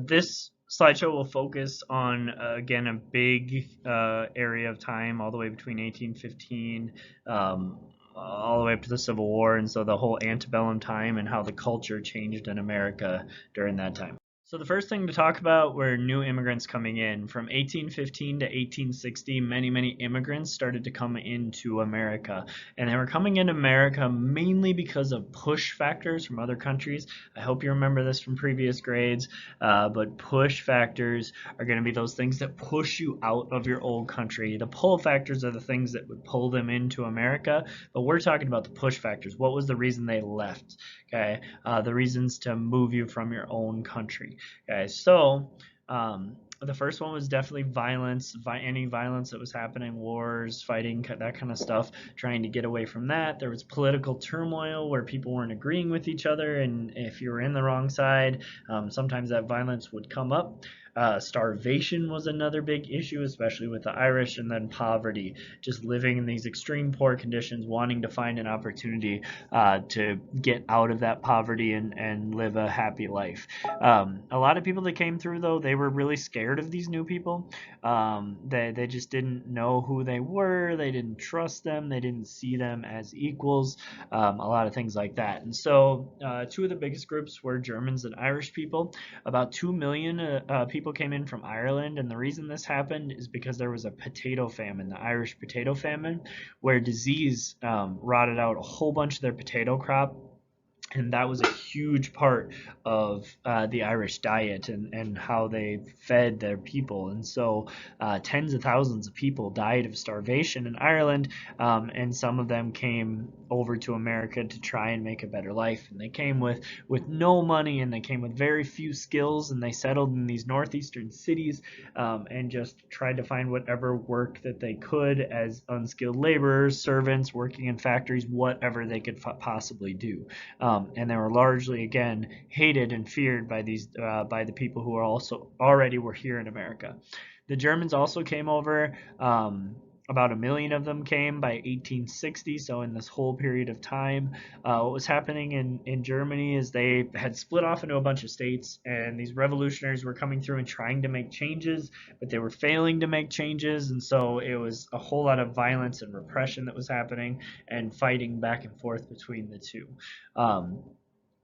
This slideshow will focus on, again, a big area of time, all the way between 1815, all the way up to the Civil War, and so the whole antebellum time and how the culture changed in America during that time. So the first thing to talk about were new immigrants coming in. From 1815 to 1860, many immigrants started to come into America. And they were coming into America mainly because of push factors from other countries. I hope you remember this from previous grades, but push factors are going to be those things that push you out of your old country. The pull factors are the things that would pull them into America, but we're talking about the push factors. What was the reason they left? Okay, the reasons to move you from your own country. Okay, so the first one was definitely violence, any violence that was happening, wars, fighting, that kind of stuff, trying to get away from that. There was political turmoil where people weren't agreeing with each other, and if you were in the wrong side, sometimes that violence would come up. Starvation was another big issue, especially with the Irish, and then poverty, just living in these extreme poor conditions, wanting to find an opportunity to get out of that poverty and live a happy life. A lot of people that came through, though, they were really scared of these new people. They just didn't know who they were. They didn't trust them. They didn't see them as equals. A lot of things like that. And so two of the biggest groups were Germans and Irish people. About 2 million people came in from Ireland, and the reason this happened is because there was a potato famine, the Irish potato famine, where disease rotted out a whole bunch of their potato crop, and that was a huge part of the Irish diet and how they fed their people. And so tens of thousands of people died of starvation in Ireland, and some of them came over to America to try and make a better life. And they came with no money, and they came with very few skills, and they settled in these northeastern cities, and just tried to find whatever work that they could as unskilled laborers, servants, working in factories, whatever they could possibly do. And they were largely, again, hated and feared by the people who are also already were here in America. The Germans also came over. About 1 million of them came by 1860. So in this whole period of time, what was happening in Germany is they had split off into a bunch of states, and these revolutionaries were coming through and trying to make changes, but they were failing to make changes, and so it was a whole lot of violence and repression that was happening, and fighting back and forth between the two. Um,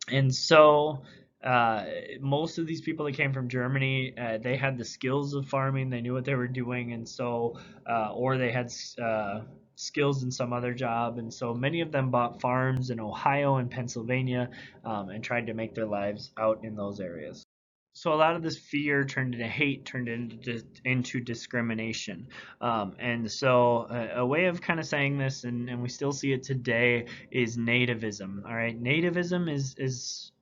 and so uh, most of these people that came from Germany, they had the skills of farming, they knew what they were doing, and so, or they had skills in some other job, and so many of them bought farms in Ohio and Pennsylvania, and tried to make their lives out in those areas. So a lot of this fear turned into hate, turned into discrimination. And so a way of kind of saying this, and we still see it today, is nativism. All right, nativism is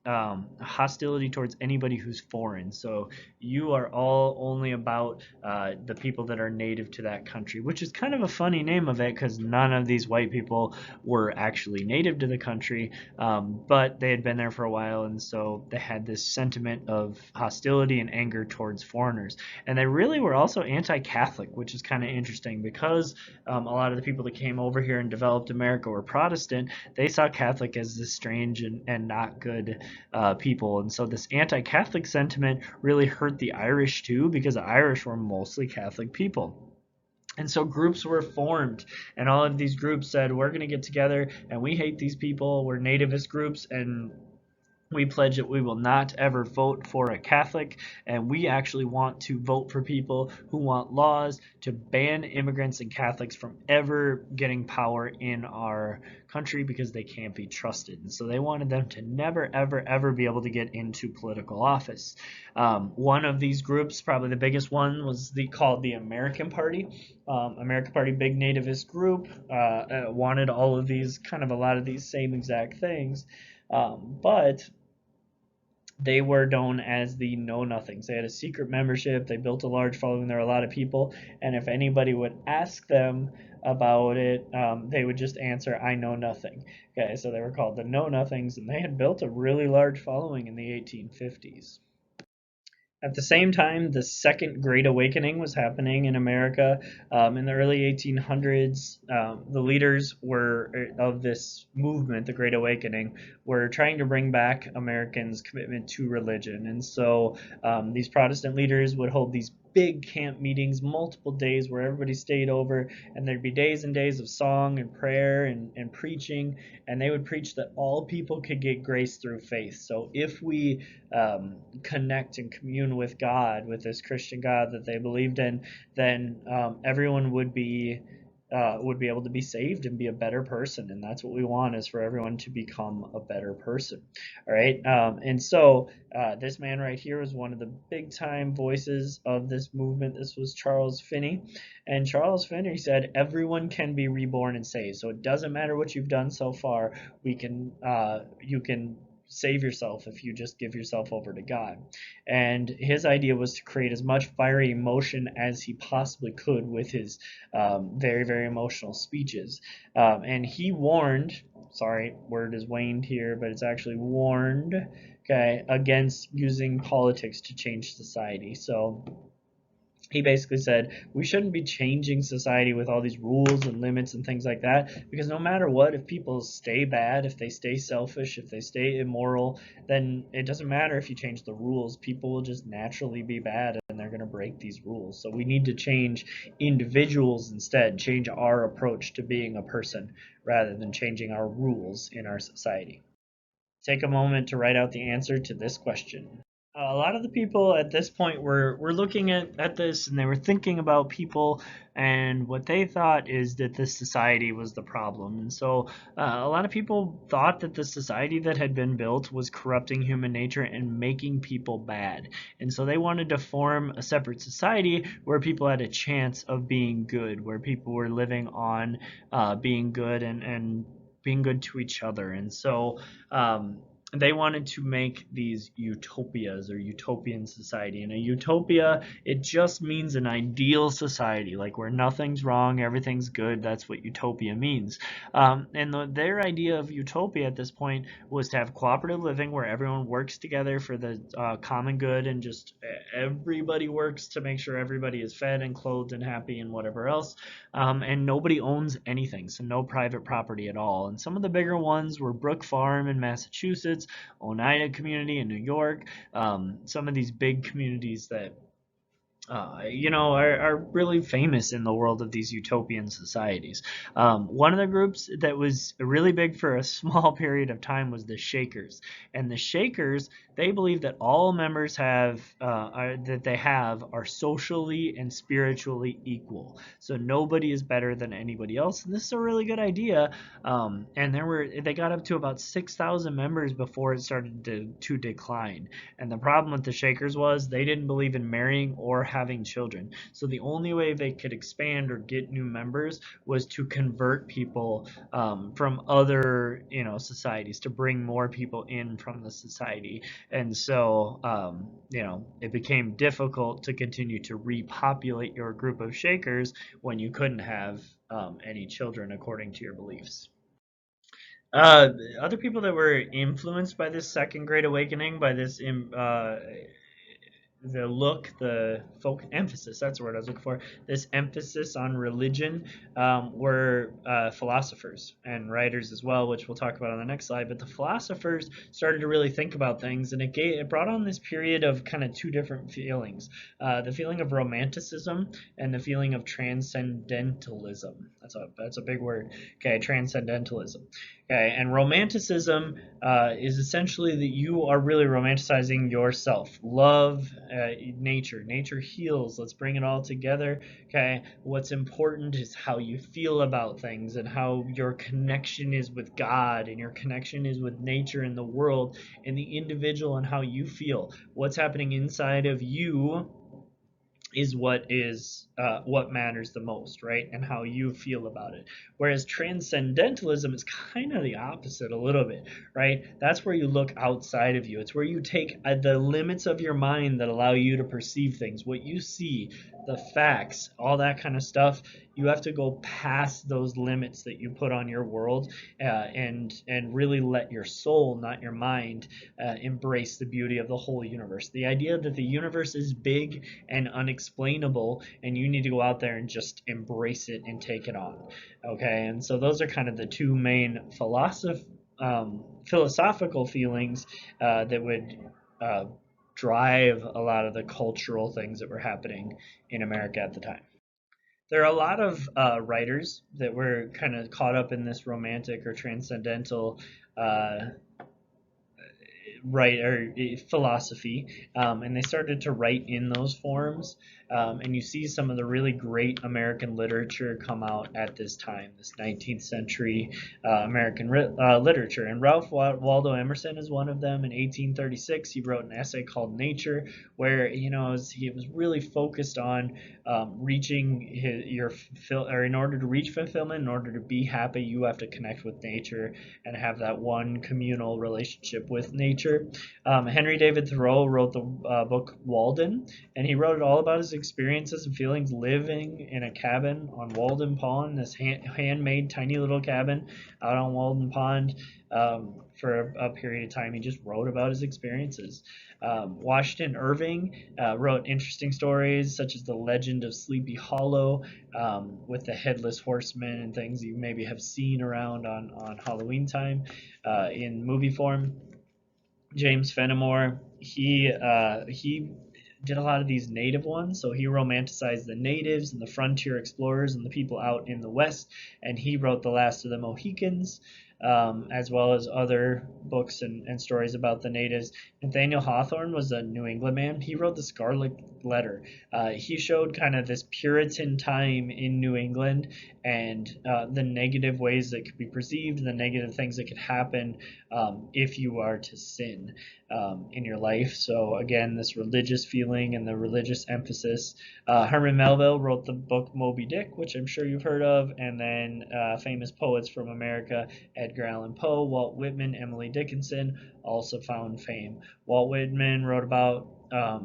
hostility towards anybody who's foreign. So you are all only about the people that are native to that country, which is kind of a funny name of it, because none of these white people were actually native to the country, but they had been there for a while, and so they had this sentiment of hostility and anger towards foreigners. And they really were also anti-Catholic, which is kind of interesting, because a lot of the people that came over here and developed America were Protestant. They saw Catholic as this strange and not good people. And so this anti-Catholic sentiment really hurt the Irish too, because the Irish were mostly Catholic people. And so groups were formed, and all of these groups said, we're going to get together, and we hate these people. We're nativist groups, and we pledge that we will not ever vote for a Catholic, and we actually want to vote for people who want laws to ban immigrants and Catholics from ever getting power in our country, because they can't be trusted. And so they wanted them to never, ever be able to get into political office. One of these groups, probably the biggest one, was called the American Party. American Party, big nativist group, wanted all of these, kind of a lot of these same exact things. But they were known as the Know Nothings. They had a secret membership. They built a large following. There were a lot of people, and if anybody would ask them about it, they would just answer, "I know nothing." Okay, so they were called the Know Nothings, and they had built a really large following in the 1850s. At the same time, the Second Great Awakening was happening in America in the early 1800s. The leaders of this movement, the Great Awakening, were trying to bring back Americans' commitment to religion. And so these Protestant leaders would hold these big camp meetings, multiple days where everybody stayed over, and there'd be days and days of song and prayer and preaching, and they would preach that all people could get grace through faith. So if we connect and commune with God, with this Christian God that they believed in, then everyone would be able to be saved and be a better person, and that's what we want, is for everyone to become a better person. All right, and so this man right here was one of the big time voices of this movement. This was Charles Finney, and Charles Finney said everyone can be reborn and saved. So it doesn't matter what you've done so far. You can save yourself if you just give yourself over to God. And his idea was to create as much fiery emotion as he possibly could with his very, very emotional speeches. And he warned, sorry, word is waned here, but it's actually warned, okay, against using politics to change society. So he basically said we shouldn't be changing society with all these rules and limits and things like that, because no matter what, if people stay bad, if they stay selfish, if they stay immoral, then it doesn't matter if you change the rules. People will just naturally be bad and they're going to break these rules. So we need to change individuals instead, change our approach to being a person rather than changing our rules in our society. Take a moment to write out the answer to this question. A lot of the people at this point were looking at this, and they were thinking about people, and what they thought is that this society was the problem. And so a lot of people thought that the society that had been built was corrupting human nature and making people bad. And so they wanted to form a separate society where people had a chance of being good, where people were living on being good and being good to each other. And so they wanted to make these utopias, or utopian society. And a utopia, it just means an ideal society, like where nothing's wrong, everything's good. That's what utopia means. Their idea of utopia at this point was to have cooperative living where everyone works together for the common good, and just everybody works to make sure everybody is fed and clothed and happy and whatever else. And nobody owns anything, so no private property at all. And some of the bigger ones were Brook Farm in Massachusetts, Oneida Community in New York, some of these big communities that are really famous in the world of these utopian societies. One of the groups that was really big for a small period of time was the Shakers. And the Shakers, they believe that all members are socially and spiritually equal. So nobody is better than anybody else. And this is a really good idea. And they got up to about 6,000 members before it started to decline. And the problem with the Shakers was they didn't believe in marrying or having children. So the only way they could expand or get new members was to convert people from other, societies, to bring more people in from the society. And so, it became difficult to continue to repopulate your group of Shakers when you couldn't have any children according to your beliefs. Other people that were influenced by this Second Great Awakening, by this the emphasis, that's the word I was looking for, this emphasis on religion, were philosophers and writers as well, which we'll talk about on the next slide. But the philosophers started to really think about things, and it brought on this period of kind of two different feelings, the feeling of romanticism and the feeling of transcendentalism. That's a big word. Okay, transcendentalism. Okay, and romanticism is essentially that you are really romanticizing yourself. Love, nature. Nature heals. Let's bring it all together. Okay, what's important is how you feel about things, and how your connection is with God, and your connection is with nature and the world and the individual, and how you feel. What's happening inside of you is what matters the most, right? And how you feel about it. Whereas transcendentalism is kind of the opposite a little bit, right? That's where you look outside of you. It's where you take the limits of your mind that allow you to perceive things, what you see, the facts, all that kind of stuff. You have to go past those limits that you put on your world, and really let your soul, not your mind, embrace the beauty of the whole universe. The idea that the universe is big and unexplainable, and you need to go out there and just embrace it and take it on. Okay, and so those are kind of the two main philosophical feelings that would uh, drive a lot of the cultural things that were happening in America at the time. There are a lot of writers that were kind of caught up in this romantic or transcendental uh, write or philosophy, and they started to write in those forms. And you see some of the really great American literature come out at this time, this 19th century American literature. And Ralph Waldo Emerson is one of them. In 1836, he wrote an essay called Nature, where he was really focused on reaching or in order to reach fulfillment, in order to be happy, you have to connect with nature and have that one communal relationship with nature. Henry David Thoreau wrote the book Walden, and he wrote it all about his experiences and feelings living in a cabin on Walden Pond, this handmade tiny little cabin out on Walden Pond. For a period of time, he just wrote about his experiences. Washington Irving wrote interesting stories such as The Legend of Sleepy Hollow, with the headless horseman and things you maybe have seen around on Halloween time in movie form. James Fenimore, he did a lot of these native ones, so he romanticized the natives and the frontier explorers and the people out in the West, and he wrote The Last of the Mohicans, as well as other books and stories about the natives. Nathaniel Hawthorne was a New England man. He wrote The Scarlet Letter. He showed kind of this Puritan time in New England, and the negative ways that could be perceived, the negative things that could happen if you are to sin in your life. So again, this religious feeling and the religious emphasis. Herman Melville wrote the book Moby Dick, which I'm sure you've heard of, and then famous poets from America, Edgar Allan Poe, Walt Whitman, Emily Dickinson, also found fame. Walt Whitman wrote about a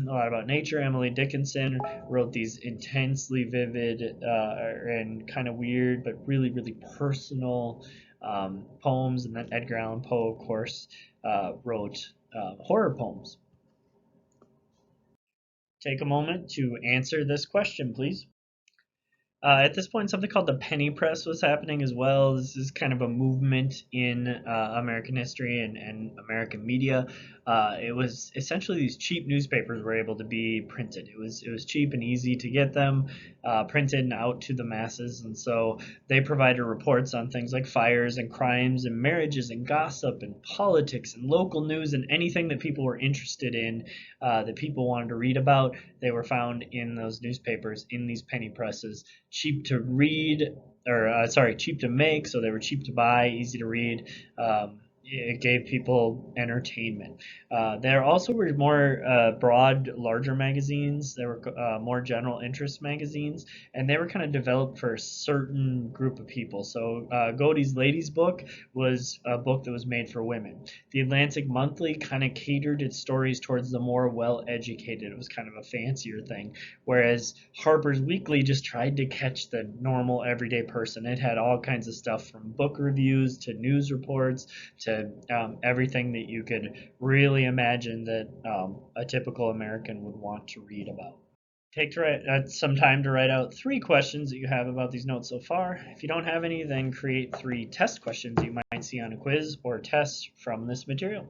lot about nature. Emily Dickinson wrote these intensely vivid and kind of weird, but really, really personal poems. And then Edgar Allan Poe, of course, wrote horror poems. Take a moment to answer this question, please. At this point, something called the penny press was happening as well. This is kind of a movement in American history and American media. It was essentially these cheap newspapers were able to be printed. It was cheap and easy to get them printed and out to the masses, and so they provided reports on things like fires and crimes and marriages and gossip and politics and local news and anything that people were interested in, that people wanted to read about. They were found in those newspapers, in these penny presses. Cheap to read, or cheap to make, so they were cheap to buy, easy to read. It gave people entertainment. There also were more broad, larger magazines. There were more general interest magazines, and they were kind of developed for a certain group of people. So Godey's Ladies Book was a book that was made for women. The Atlantic Monthly kind of catered its stories towards the more well-educated. It was kind of a fancier thing, whereas Harper's Weekly just tried to catch the normal, everyday person. It had all kinds of stuff from book reviews to news reports to everything that you could really imagine that a typical American would want to read about. Take some time to write out 3 questions that you have about these notes so far. If you don't have any, then create 3 test questions you might see on a quiz or test from this material.